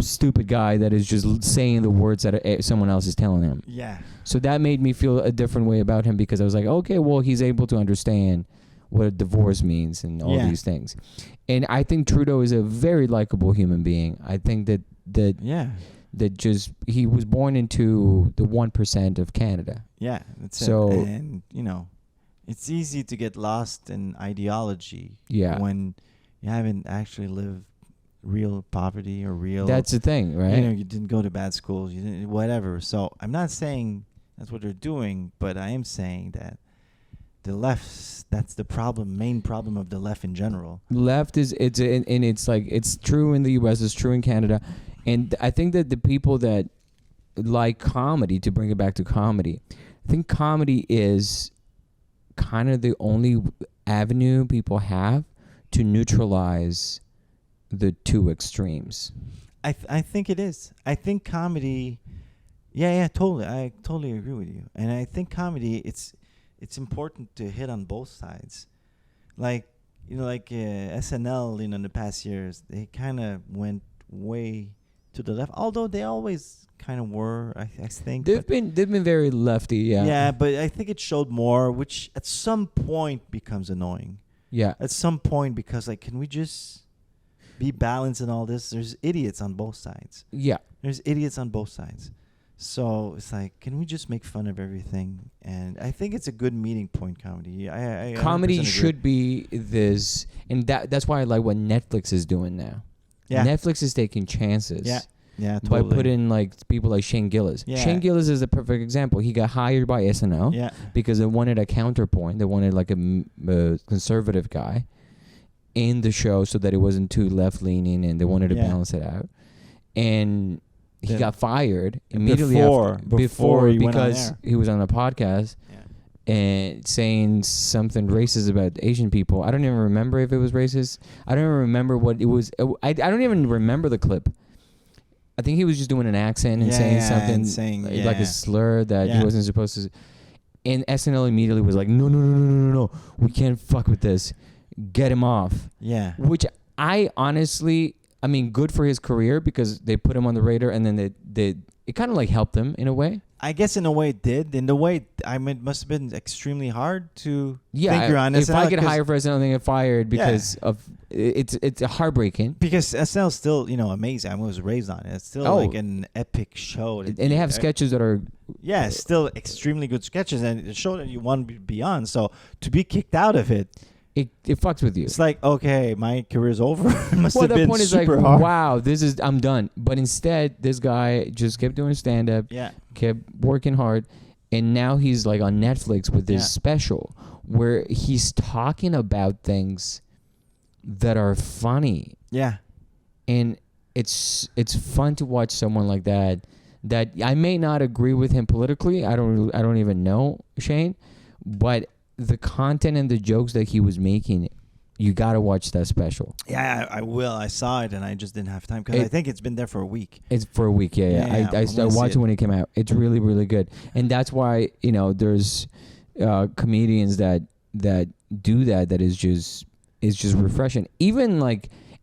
stupid guy that is just saying the words that someone else is telling him. Yeah. So that made me feel a different way about him, because I was like, okay, well, he's able to understand what a divorce means and all these things. And I think Trudeau is a very likable human being. I think that just he was born into the 1% of Canada. Yeah, that's it. And it's easy to get lost in ideology when you haven't actually lived real poverty or real. That's the thing, right? You didn't go to bad schools, you didn't whatever. So I'm not saying that's what they're doing, but I am saying that the left, that's the main problem of the left in general. Left is and it's like it's true in the U.S. It's true in Canada, and I think that the people that like comedy, to bring it back to comedy, I think comedy is kind of the only avenue people have to neutralize the two extremes. I think it is. I think comedy. Yeah, totally. I totally agree with you. And I think comedy, it's important to hit on both sides. Like SNL, in the past years, they kind of went way to the left. Although they always kind of were, I think. They've been very lefty, yeah. Yeah, but I think it showed more, which at some point becomes annoying. Yeah. At some point, because can we just be balanced in all this? There's idiots on both sides. Yeah. There's idiots on both sides. So it's can we just make fun of everything? And I think it's a good meeting point, comedy. I comedy 100% agree. should be this, and that's why I like what Netflix is doing now. Yeah. Netflix is taking chances. Yeah, totally. By putting people like Shane Gillis. Yeah. Shane Gillis is a perfect example. He got hired by SNL because they wanted a counterpoint. They wanted a conservative guy in the show so that it wasn't too left leaning, and they wanted to balance it out. And he got fired immediately before he went on because air. he was on a podcast and saying something racist about Asian people. I don't even remember if it was racist. I don't even remember what it was. I don't even remember the clip. I think he was just doing an accent and saying something like a slur that he wasn't supposed to. And SNL immediately was like, no, we can't fuck with this. Get him off. Yeah. Which I honestly, good for his career because they put him on the radar, and then it kind of helped him in a way. I guess in a way it did. In the way, it must have been extremely hard to think you're on SNL. If I get hired for SNL, I get fired because of it's heartbreaking. Because SNL is still, amazing. I was raised on it. It's still an epic show. And they have sketches that are still extremely good sketches, and a show that you want to be on. So to be kicked out of it. It fucks with you. It's okay, my career's over. It must have the been point super is hard. Wow, I'm done. But instead, this guy just kept doing stand-up, kept working hard, and now he's on Netflix with this special where he's talking about things that are funny. Yeah. And it's fun to watch someone like that I may not agree with him politically. I don't even know Shane, but the content and the jokes that he was making, you got to watch that special. Yeah, I will. I saw it, and I just didn't have time because I think it's been there for a week. It's for a week, yeah. I watched it when it came out. It's really, really good. And that's why, there's comedians that do that is just refreshing. Even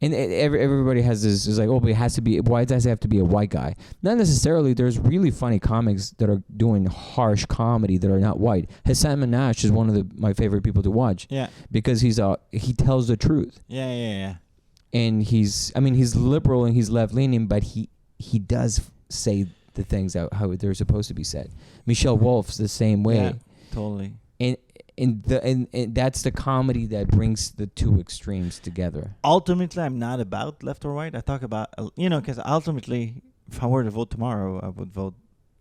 and everybody has this is but it has to be, why does it have to be a white guy? Not necessarily. There's really funny comics that are doing harsh comedy that are not white. Hassan Minaj is one of my favorite people to watch. Yeah. Because he tells the truth. Yeah. And he's liberal and he's left leaning, but he does say the things how they're supposed to be said. Michelle Wolf's the same way. Yeah, totally. And that's the comedy that brings the two extremes together. Ultimately, I'm not about left or right. I talk about, because ultimately, if I were to vote tomorrow, I would vote,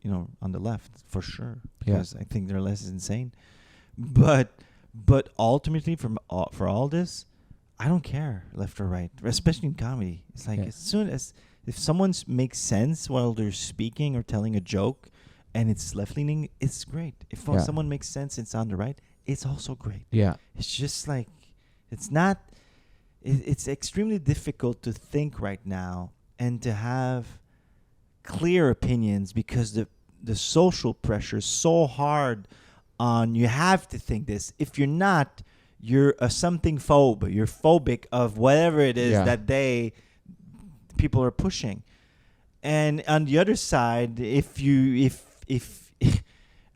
on the left for sure. Because I think their less is insane. But ultimately, for all this, I don't care left or right, especially in comedy. It's as soon as, if someone makes sense while they're speaking or telling a joke and it's left-leaning, it's great. If someone makes sense and it's on the right, it's also great. Yeah. It's just it's not, it's extremely difficult to think right now and to have clear opinions because the social pressure is so hard on, you have to think this. If you're not, you're a something phobe. You're phobic of whatever it is that people are pushing. And on the other side,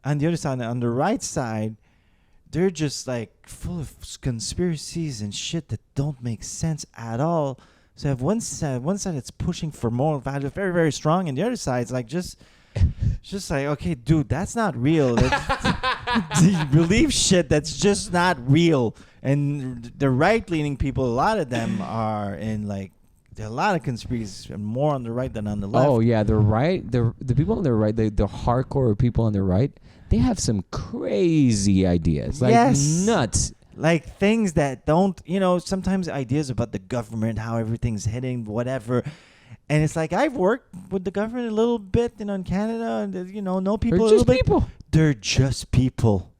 on the right side, they're just full of conspiracies and shit that don't make sense at all. So I have one side that's pushing for moral value, very, very strong, and the other side's just okay, dude, that's not real. You believe shit that's just not real. And the right-leaning people, a lot of them are in there are a lot of conspiracies, more on the right than on the left. Oh yeah, the right, the people on the right, the hardcore people on the right, they have some crazy ideas, like nuts. Like things that don't, sometimes ideas about the government, how everything's heading, whatever. And it's like, I've worked with the government a little bit, in Canada, and, know people They're a little just bit. people. They're just people.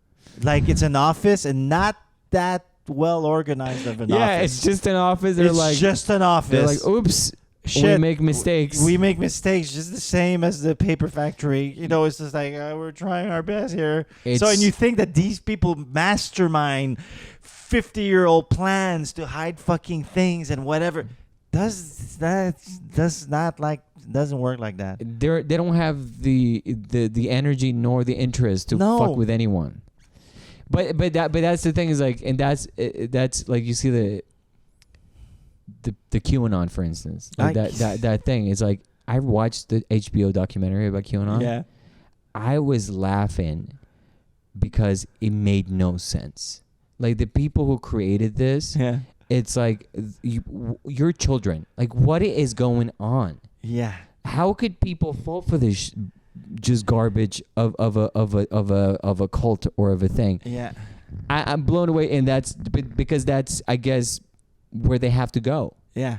Like, it's an office and not that well organized of an office. Yeah, it's just an office. They're it's just an office. They're like, oops. Shit, we make mistakes. We make mistakes just the same as the paper factory. It's just like, we're trying our best here. And you think that these people mastermind 50-year-old plans to hide fucking things and whatever. Doesn't work like that. They don't have the energy nor the interest to fuck with anyone. But that's the thing, is like, and that's like, you see the QAnon, for instance, like that thing. It's like, I watched the HBO documentary about QAnon. Yeah, I was laughing because it made no sense. Like, the people who created this, it's like, your children. Like, what is going on? Yeah. How could people fall for this just garbage of a cult or of a thing? Yeah. I'm blown away, and that's because that's, I guess, where they have to go. Yeah.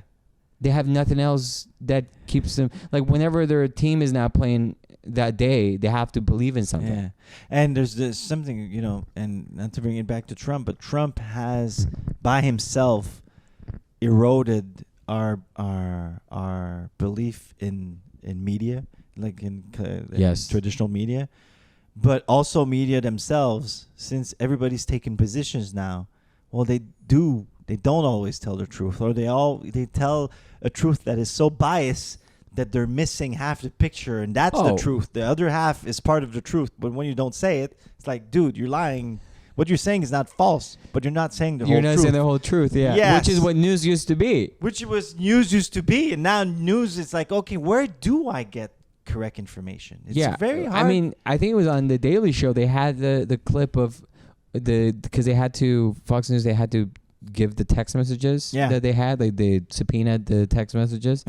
They have nothing else that keeps them, like, whenever their team is not playing that day, they have to believe in something. Yeah. And there's this something, and not to bring it back to Trump, but Trump has by himself eroded our belief in media, like in traditional media, but also media themselves, since everybody's taking positions now. Well, they don't always tell the truth, or they tell a truth that is so biased that they're missing half the picture, and that's the truth. The other half is part of the truth, but when you don't say it, it's like, dude, you're lying. What you're saying is not false, but you're not saying the whole truth. You're not saying the whole truth, yeah. Yes. Which is what news used to be. And now news is like, okay, where do I get correct information? It's very hard. I mean, I think it was on the Daily Show. They had the clip of because they had to, Fox News, they had to give the text messages that they had. Like, they subpoenaed the text messages.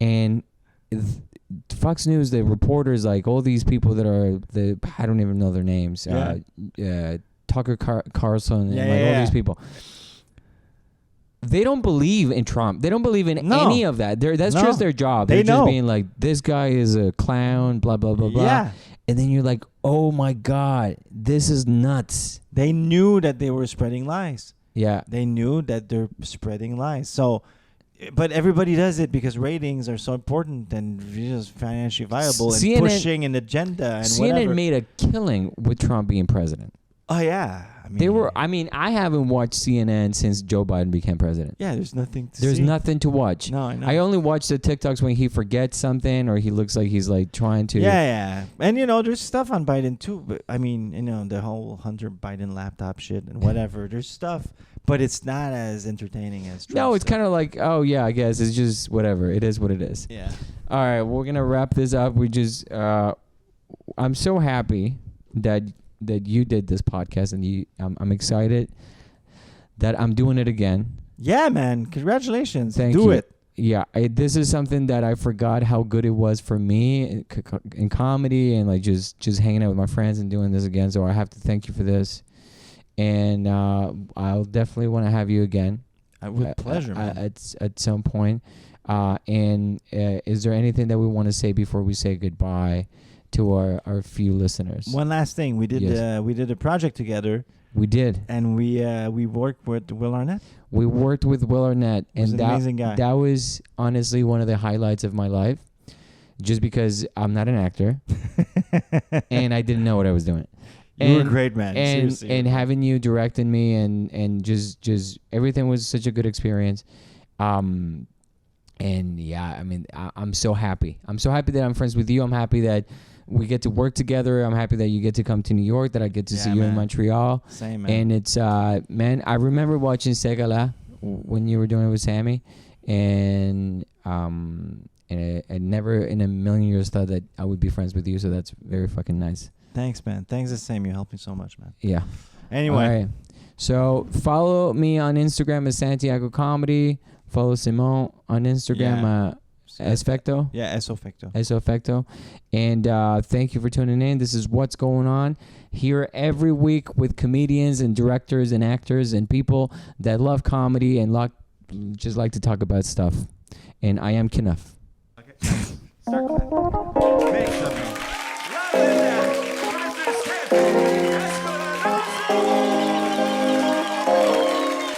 And Fox News, the reporters, like, all these people that are I don't even know their names. Tucker Carlson and all these people. They don't believe in Trump. They don't believe in any of that. That's just their job. They're just being like, this guy is a clown, blah, blah, blah, blah. Yeah. And then you're like, oh my God, this is nuts. They knew that they were spreading lies. Yeah. They knew that they're spreading lies. So, but everybody does it because ratings are so important and just financially viable and pushing an agenda and CNN whatever. made a killing with Trump being president. Oh, yeah. I haven't watched CNN since Joe Biden became president. Yeah, there's nothing to There's see. nothing to watch. No, I know. I only watch the TikToks when he forgets something or he looks like he's like trying to. Yeah. And, there's stuff on Biden too. But I mean, the whole Hunter Biden laptop shit and whatever. There's stuff, but it's not as entertaining as Trump. No, it's kind of like, oh, yeah, I guess it's just whatever. It is what it is. Yeah. All right, we're going to wrap this up. I'm so happy that you did this podcast, and I'm excited that I'm doing it again. Yeah, man. Congratulations. Thank you. Do it. Yeah, this is something that I forgot how good it was for me in comedy and like just hanging out with my friends and doing this again. So I have to thank you for this, and I'll definitely want to have you again. With pleasure, man. At some point. And is there anything that we want to say before we say goodbye to our few listeners? One last thing, we did a project together. We did, and we worked with Will Arnett. We worked with Will Arnett, and an amazing guy. That was honestly one of the highlights of my life, just because I'm not an actor, and I didn't know what I was doing. You were a great man, and seriously. And having you directing me, and just everything was such a good experience. And yeah, I mean, I'm so happy. I'm so happy that I'm friends with you. I'm happy that we get to work together. I'm happy that you get to come to New York, that I get to see you in Montreal. Same, man. And it's, man, I remember watching Gars-là when you were doing it with Sammy. And I never in a million years thought that I would be friends with you. So that's very fucking nice. Thanks, man. Thanks the same. You helped me so much, man. Yeah. Anyway. All right. So follow me on Instagram at Santiago Comedy. Follow Simon on Instagram. As Fecteau? Yeah, S.O. Fecteau. S.O. Fecteau. And thank you for tuning in. This is What's Going On here every week with comedians and directors and actors and people that love comedy and just like to talk about stuff. And I am Kenneth. Okay. Start.